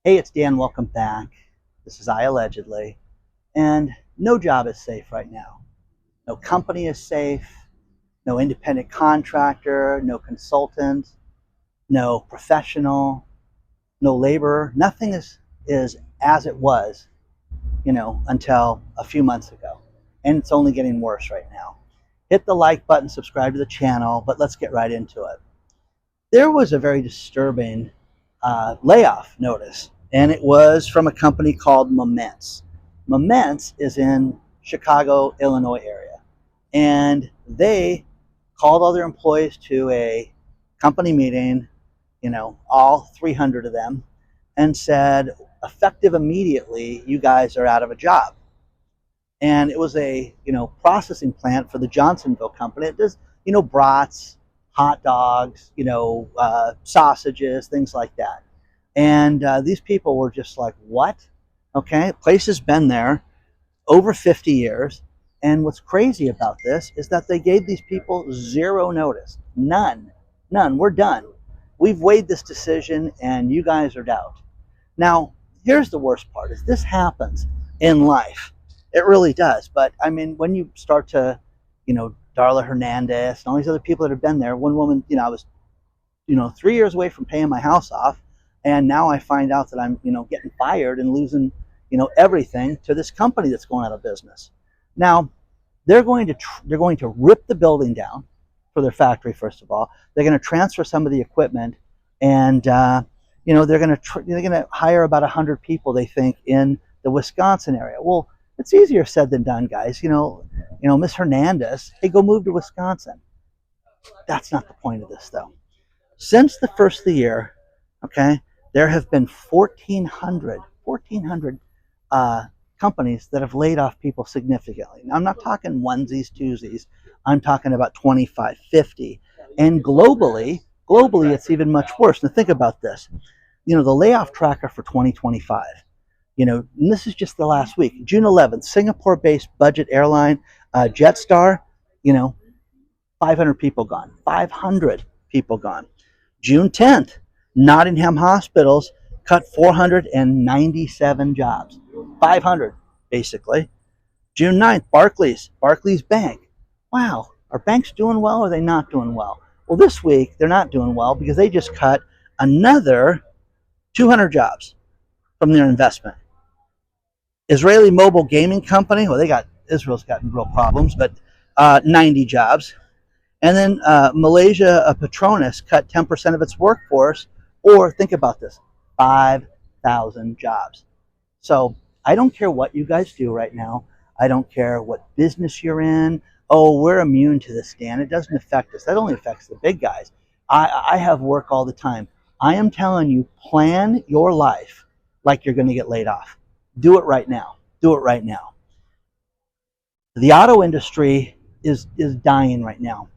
Hey, it's Dan. Welcome back. This is I allegedly. And no job is safe right now. No company is safe. No independent contractor. No consultant. No professional. No laborer. Nothing is as it was, until a few months ago. And it's only getting worse right now. Hit the like button, subscribe to the channel, but let's get right into it. There was a very disturbing layoff notice, and it was from a company called Moments. Moments is in Chicago, Illinois area, and they called all their employees to a company meeting, all 300 of them, and said, effective immediately, you guys are out of a job. And it was a processing plant for the Johnsonville company. It does brats, hot dogs, sausages, things like that. And these people were just like, what? Okay, place has been there over 50 years. And what's crazy about this is that they gave these people zero notice. None. We're done. We've weighed this decision and you guys are out. Now, here's the worst part is this happens in life. It really does. But I mean, when you start to, Darla Hernandez and all these other people that have been there, one woman, I was, 3 years away from paying my house off. And now I find out that I'm, getting fired and losing, everything to this company that's going out of business. Now, they're going to rip the building down for their factory. First of all, they're going to transfer some of the equipment, and they're going to hire about 100 people. They think in the Wisconsin area. Well, it's easier said than done, guys. Miss Hernandez, hey, go move to Wisconsin. That's not the point of this, though. Since the first of the year, okay, there have been 1,400 companies that have laid off people significantly. Now, I'm not talking onesies, twosies. I'm talking about 25, 50. And globally, it's even much worse. Now, think about this. The layoff tracker for 2025, and this is just the last week. June 11th, Singapore-based budget airline Jetstar, 500 people gone. 500 people gone. June 10th, Nottingham hospitals cut 497 jobs. 500, basically. June 9th, Barclays Bank. Wow, are banks doing well or are they not doing well? Well, this week, they're not doing well because they just cut another 200 jobs from their investment. Israeli mobile gaming company, well, Israel's gotten real problems, but 90 jobs. And then Malaysia, Petronas cut 10% of its workforce, or think about this, 5,000 jobs. So I don't care what you guys do right now. I don't care what business you're in. Oh, we're immune to this, Dan. It doesn't affect us. That only affects the big guys. I have work all the time. I am telling you, plan your life like you're going to get laid off. Do it right now. Do it right now. The auto industry is dying right now.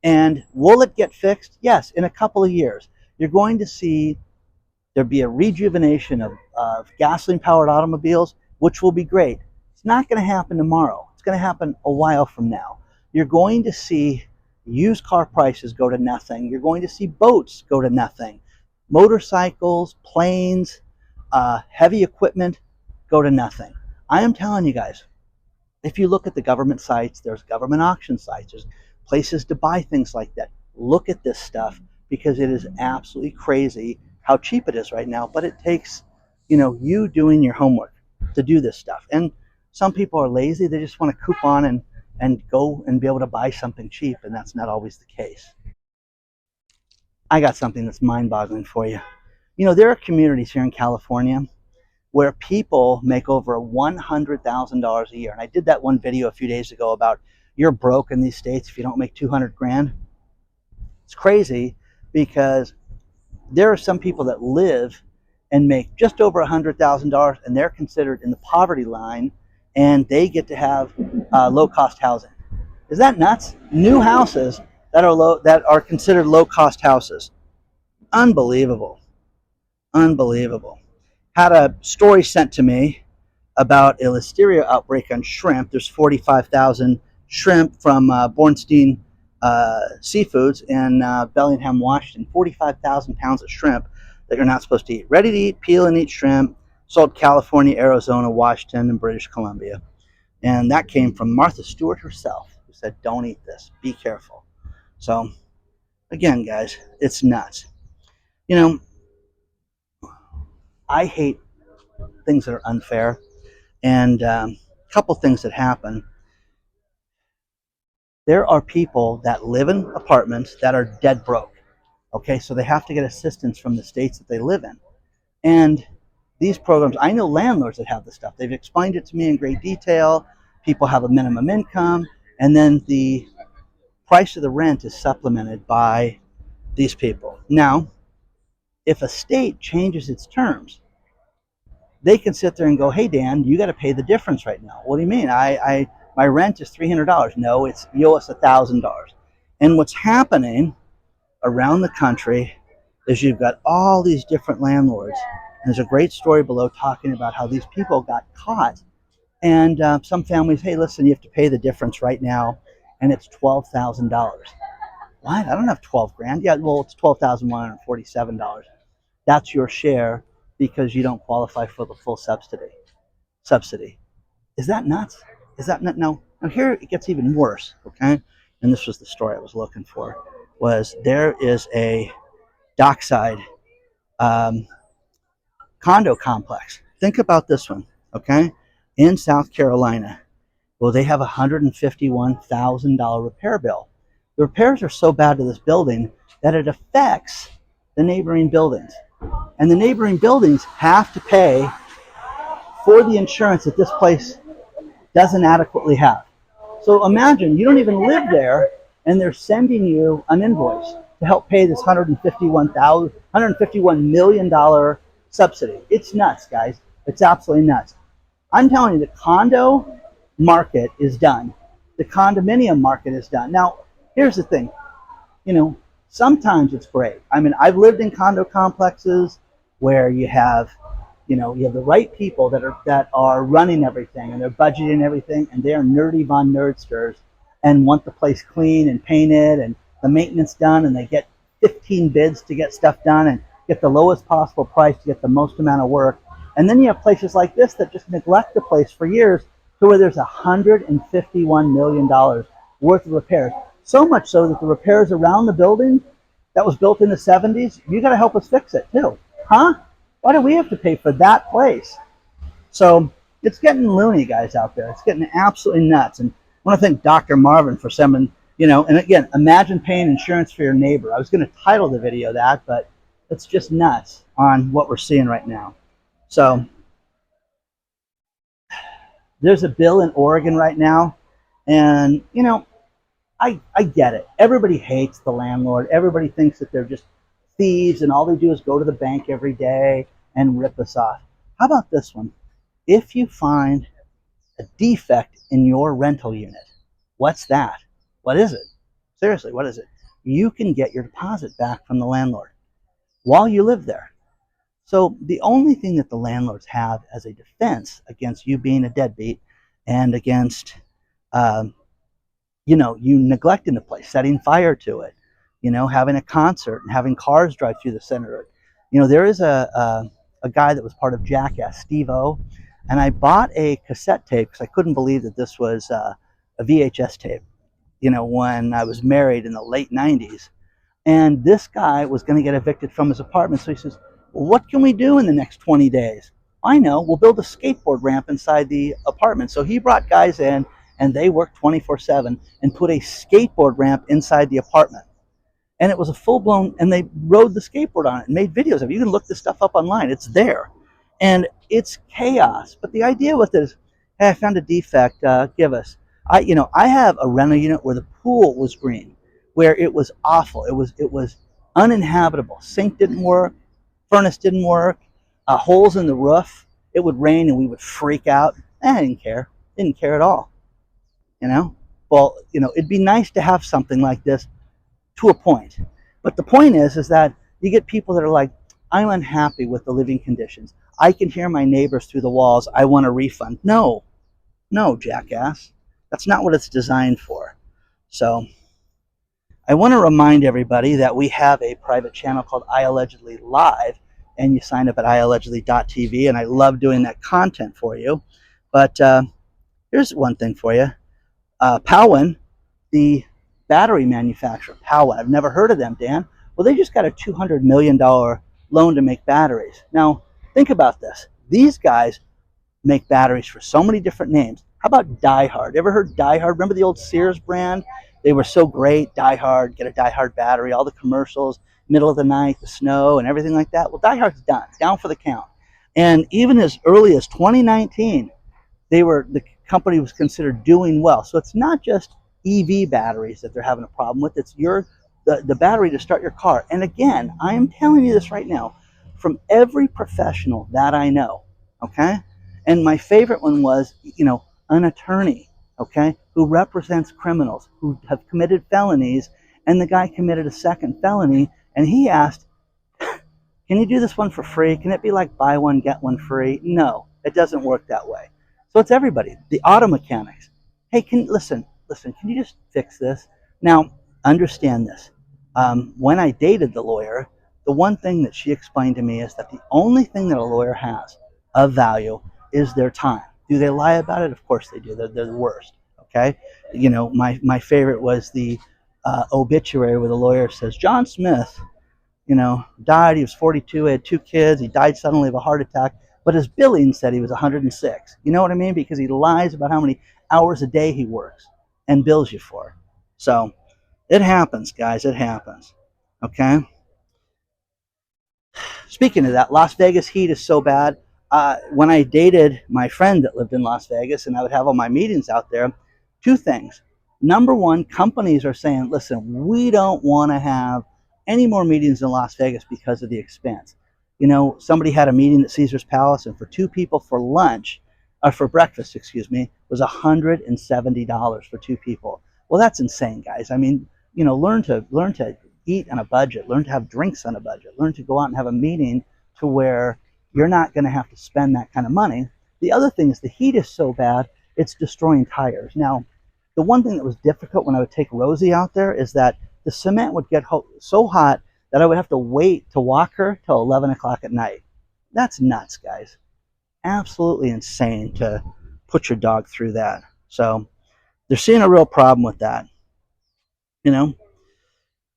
And will it get fixed? Yes, in a couple of years. You're going to see there be a rejuvenation of gasoline-powered automobiles, which will be great. It's not going to happen tomorrow. It's going to happen a while from now. You're going to see used car prices go to nothing. You're going to see boats go to nothing. Motorcycles, planes, heavy equipment go to nothing. I am telling you guys, if you look at the government sites, there's government auction sites, there's places to buy things like that. Look at this stuff because it is absolutely crazy how cheap it is right now, but it takes, you doing your homework to do this stuff. And some people are lazy. They just want to coupon and go and be able to buy something cheap, and that's not always the case. I got something that's mind-boggling for you. There are communities here in California where people make over $100,000 a year. And I did that one video a few days ago about you're broke in these states if you don't make 200 grand. It's crazy because there are some people that live and make just over $100,000 and they're considered in the poverty line and they get to have low-cost housing. Is that nuts? New houses that are considered low-cost houses. Unbelievable. Unbelievable. Had a story sent to me about a listeria outbreak on shrimp. There's 45,000 shrimp from Bornstein Seafoods in Bellingham, Washington. 45,000 pounds of shrimp that you're not supposed to eat. Ready to eat, peel and eat shrimp, sold California, Arizona, Washington, and British Columbia. And that came from Martha Stewart herself, who said, don't eat this, be careful. So again, guys, it's nuts. You know, I hate things that are unfair. And a couple things that happen. There are people that live in apartments that are dead broke. Okay, so they have to get assistance from the states that they live in. And these programs, I know landlords that have this stuff. They've explained it to me in great detail. People have a minimum income, and then the price of the rent is supplemented by these people. Now, if a state changes its terms, they can sit there and go, hey, Dan, you got to pay the difference right now. What do you mean? My rent is $300. No, it's you owe us $1,000. And what's happening around the country is you've got all these different landlords. And there's a great story below talking about how these people got caught. And some families, hey, listen, you have to pay the difference right now, and it's $12,000. What? I don't have 12 grand. Yeah, well, it's $12,147. That's your share because you don't qualify for the full subsidy. Is that nuts? Is that nut? No. Now here it gets even worse, okay? And this was the story I was looking for, was there is a dockside condo complex. Think about this one, okay? In South Carolina. Well, they have a $151,000 repair bill. The repairs are so bad to this building that it affects the neighboring buildings. And the neighboring buildings have to pay for the insurance that this place doesn't adequately have. So imagine you don't even live there, and they're sending you an invoice to help pay this $151 million subsidy. It's nuts, guys. It's absolutely nuts. I'm telling you, the condo market is done. The condominium market is done. Now, here's the thing. You know, sometimes it's great. I mean, I've lived in condo complexes where you have the right people that are running everything, and they're budgeting everything, and they are nerdy von nerdsters and want the place clean and painted and the maintenance done, and they get 15 bids to get stuff done and get the lowest possible price to get the most amount of work. And then you have places like this that just neglect the place for years to where there's $151 million worth of repairs. So much so that the repairs around the building that was built in the 70s, you got to help us fix it too. Huh? Why do we have to pay for that place? So it's getting loony, guys, out there. It's getting absolutely nuts. And I want to thank Dr. Marvin for sending, and again, imagine paying insurance for your neighbor. I was going to title the video that, but it's just nuts on what we're seeing right now. So there's a bill in Oregon right now, and, I get it. Everybody hates the landlord. Everybody thinks that they're just thieves, and all they do is go to the bank every day and rip us off. How about this one? If you find a defect in your rental unit, what's that? What is it? Seriously, what is it? You can get your deposit back from the landlord while you live there. So the only thing that the landlords have as a defense against you being a deadbeat and against you neglecting the place, setting fire to it, having a concert and having cars drive through the center of it. There is a guy that was part of Jackass, Steve-O, and I bought a cassette tape because I couldn't believe that this was a VHS tape, when I was married in the late 90s. And this guy was going to get evicted from his apartment. So he says, well, what can we do in the next 20 days? I know, we'll build a skateboard ramp inside the apartment. So he brought guys in, and they worked 24/7 and put a skateboard ramp inside the apartment. And it was a full-blown, and they rode the skateboard on it and made videos of it. You can look this stuff up online. It's there. And it's chaos. But the idea with it is, hey, I found a defect, give us. I have a rental unit where the pool was green, where it was awful. It was uninhabitable. Sink didn't work. Furnace didn't work. Holes in the roof. It would rain and we would freak out. I didn't care. Didn't care at all. Well, it'd be nice to have something like this to a point. But the point is that you get people that are like, I'm unhappy with the living conditions. I can hear my neighbors through the walls. I want a refund. No, jackass. That's not what it's designed for. So I want to remind everybody that we have a private channel called I Allegedly Live, and you sign up at iallegedly.tv, and I love doing that content for you. But here's one thing for you. Powin, the battery manufacturer, Powin, I've never heard of them, Dan. Well, they just got a $200 million loan to make batteries. Now, think about this. These guys make batteries for so many different names. How about Die Hard? Ever heard Die Hard? Remember the old Sears brand? They were so great. Die Hard, get a Die Hard battery, all the commercials, middle of the night, the snow, and everything like that. Well, Die Hard's done, down for the count. And even as early as 2019, the company was considered doing well. So it's not just EV batteries that they're having a problem with. It's the battery to start your car. And again, I am telling you this right now from every professional that I know. Okay. And my favorite one was, an attorney, okay, who represents criminals who have committed felonies, and the guy committed a second felony, and he asked, can you do this one for free? Can it be like buy one, get one free? No, it doesn't work that way. So it's everybody. The auto mechanics. Hey, listen, can you just fix this? Now, understand this. When I dated the lawyer, the one thing that she explained to me is that the only thing that a lawyer has of value is their time. Do they lie about it? Of course they do. They're the worst. Okay. My favorite was the obituary where the lawyer says, John Smith, died. He was 42. He had 2 kids. He died suddenly of a heart attack. But his billing said he was 106. You know what I mean? Because he lies about how many hours a day he works and bills you for. So it happens, guys. It happens. Okay. Speaking of that, Las Vegas heat is so bad. When I dated my friend that lived in Las Vegas and I would have all my meetings out there, 2 things. Number one, companies are saying, listen, we don't want to have any more meetings in Las Vegas because of the expense. Somebody had a meeting at Caesar's Palace, and for 2 people for lunch, or for breakfast, was $170 for 2 people. Well, that's insane, guys. I mean, learn to eat on a budget, learn to have drinks on a budget, learn to go out and have a meeting to where you're not going to have to spend that kind of money. The other thing is the heat is so bad, it's destroying tires. Now, the one thing that was difficult when I would take Rosie out there is that the cement would get so hot that I would have to wait to walk her till 11 o'clock at night. That's nuts, guys. Absolutely insane to put your dog through that. So they're seeing a real problem with that.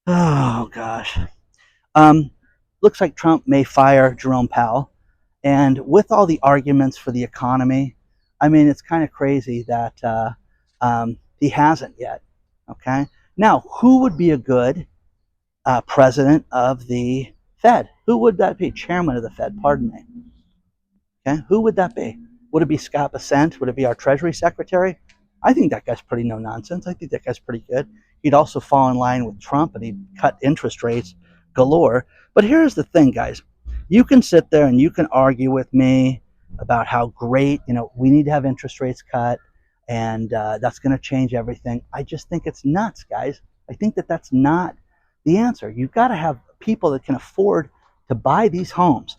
Oh, gosh. Looks like Trump may fire Jerome Powell. And with all the arguments for the economy, I mean, it's kind of crazy that he hasn't yet. Okay. Now, who would be a good president of the Fed? Who would that be? Chairman of the Fed, pardon me. Okay. Who would that be? Would it be Scott Bessent? Would it be our Treasury Secretary? I think that guy's pretty no nonsense. I think that guy's pretty good. He'd also fall in line with Trump, and he'd cut interest rates galore. But here's the thing, guys. You can sit there and you can argue with me about how great, we need to have interest rates cut, and that's going to change everything. I just think it's nuts, guys. I think that that's not the answer. You've got to have people that can afford to buy these homes.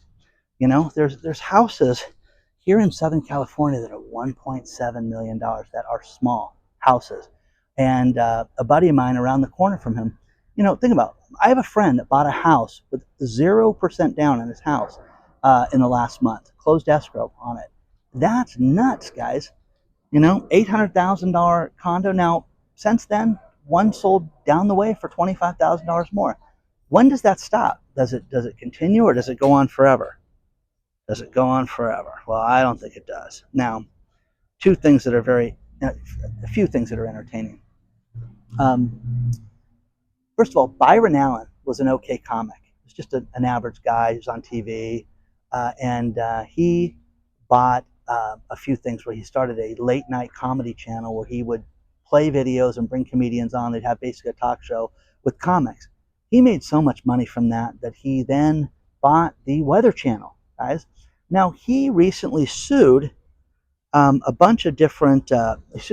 There's houses here in Southern California that are $1.7 million that are small houses. And a buddy of mine around the corner from him, think about it. I have a friend that bought a house with 0% down in his house in the last month, closed escrow on it. That's nuts, guys. $800,000 condo. Now, since then, one sold down the way for $25,000 more. When does that stop? Does it continue, or does it go on forever? Does it go on forever? Well, I don't think it does. Now, a few things that are entertaining. First of all, Byron Allen was an okay comic. He was just an average guy who's on TV, and he bought a few things where he started a late night comedy channel where he would play videos and bring comedians on. They'd have basically a talk show with comics. He made so much money from that he then bought the Weather Channel, guys. Now, he recently sued a bunch of different,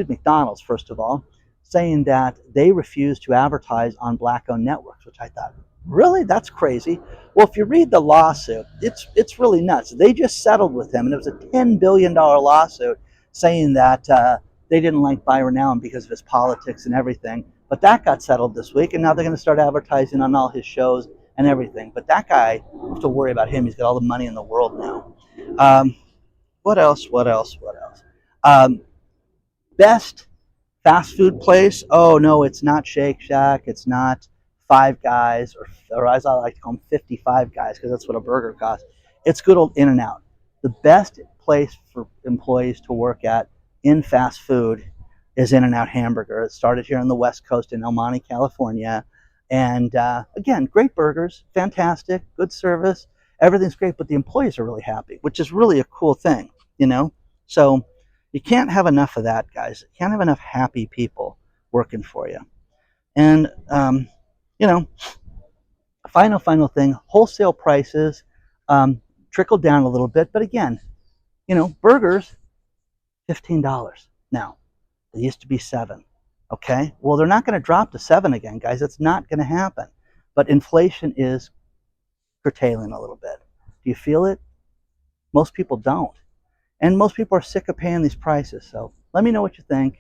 McDonald's, first of all, saying that they refused to advertise on Black-owned networks, which I thought, really? That's crazy. Well, if you read the lawsuit, it's really nuts. They just settled with him, and it was a $10 billion lawsuit saying that they didn't like Byron Allen because of his politics and everything. But that got settled this week, and now they're going to start advertising on all his shows and everything. But that guy, you have to worry about him. He's got all the money in the world now. Um, what else? What else? What else? Um, Best fast food place? Oh no, it's not Shake Shack. It's not Five Guys, or as I like to call them, 55 Guys, because that's what a burger costs. It's good old In and Out. The best place for employees to work at in fast food is In and Out Hamburger. It started here on the West Coast in El Monte, California. And again, great burgers, fantastic, good service, everything's great, but the employees are really happy, which is really a cool thing, you know? So you can't have enough of that, guys. You can't have enough happy people working for you. And, you know, final thing, wholesale prices trickle down a little bit. But again, you know, burgers, $15 now. They used to be 7. Okay? Well, they're not going to drop to 7 again, guys. It's not going to happen. But inflation is curtailing a little bit. Do you feel it? Most people don't. And most people are sick of paying these prices. So let me know what you think.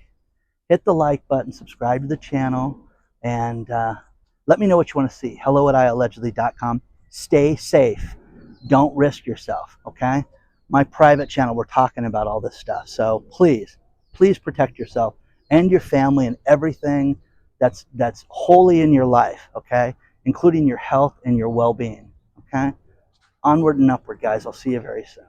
Hit the like button, subscribe to the channel, and let me know what you want to see. hello@iallegedly.com. Stay safe. Don't risk yourself, okay? My private channel, we're talking about all this stuff. So please, please protect yourself and your family and everything that's wholly in your life, okay? Including your health and your well-being, okay? Onward and upward, guys. I'll see you very soon.